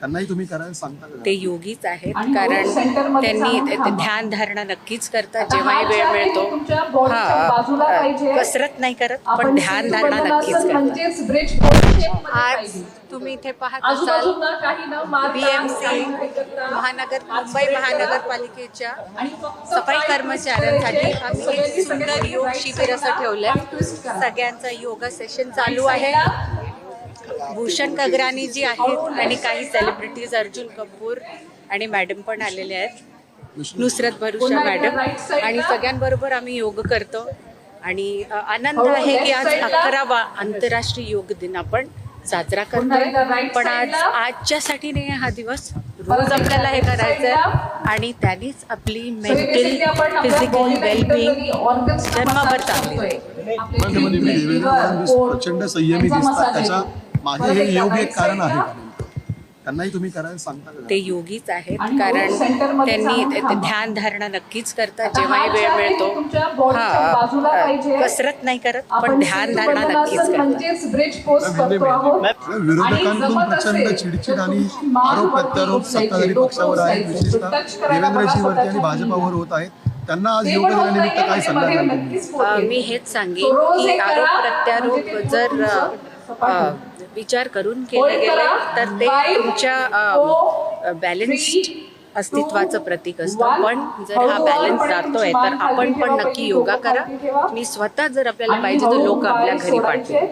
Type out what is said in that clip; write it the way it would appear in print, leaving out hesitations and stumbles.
त्यांनाही तुम्ही करायला सांगता का? ते योगीच आहेत, कारण त्यांनी ध्यान धारणा नक्कीच करतात जेव्हाही वेळ मिळतो. कसरत नाही करत, पण ध्यान धारणा नक्कीच करतात. आज तुम्ही इथे पाहत असाल BMC मुंबई महानगरपालिकेच्या सफाई कर्मचाऱ्यांसाठी आम्ही एक सुंदर योग शिबिर असं ठेवलंय. सगळ्यांचा योगा सेशन चालू आहे. भूषण गगरानी जी आहेत आणि काही सेलिब्रिटीज, अर्जुन कपूर आणि मॅडम पण आलेले आहेत, नुसरत भरूचा मॅडम, आणि सगळ्यांबरोबर आम्ही योग करतो. आणि आनंद आहे की आज 11वा आंतरराष्ट्रीय योग दिन आपण साजरा करतोय. पण आजच्यासाठी नाही हा दिवस, रोज आपल्याला हे करायचं आहे आणि त्यांनीच आपली मेंटल फिजिकल वेलबिंग जन्मभर चांगली राहील. प्रचंड संयमी दिसतात, त्याच्या मागे हे योग एक कारण आहे का? त्यांनाही तुम्ही करायला सांगता का? ते योगीच आहेत, कारण त्यांनी ध्यान धारणा नक्कीच करतात जेव्हाही वेळ मिळतो. कसरत नाही करत, पण ध्यान धारणा नक्कीच करतात. विरोधकांकडून प्रचंड चिडचिड आणि आरोप प्रत्यारोप सत्ताधारी पक्षावर आहे, विशेषतः देवेंद्रजीवरती आणि भाजपावर होत आहेत. त्यांना आज योग दिनानिमित्त काय सल्ला द्याल? मी हेच सांगेन की आरोप प्रत्यारोप जर विचार करून केले गेले तर ते तुमच्या बॅलन्स्ड अस्तित्वाचं प्रतीक असतं. पण जर हा बॅलन्स जातोय तर आपण पण नक्की योगा करा. मी स्वतः जर आपल्याला पाहिजे तर लोक आपल्या घरी पाठवेल.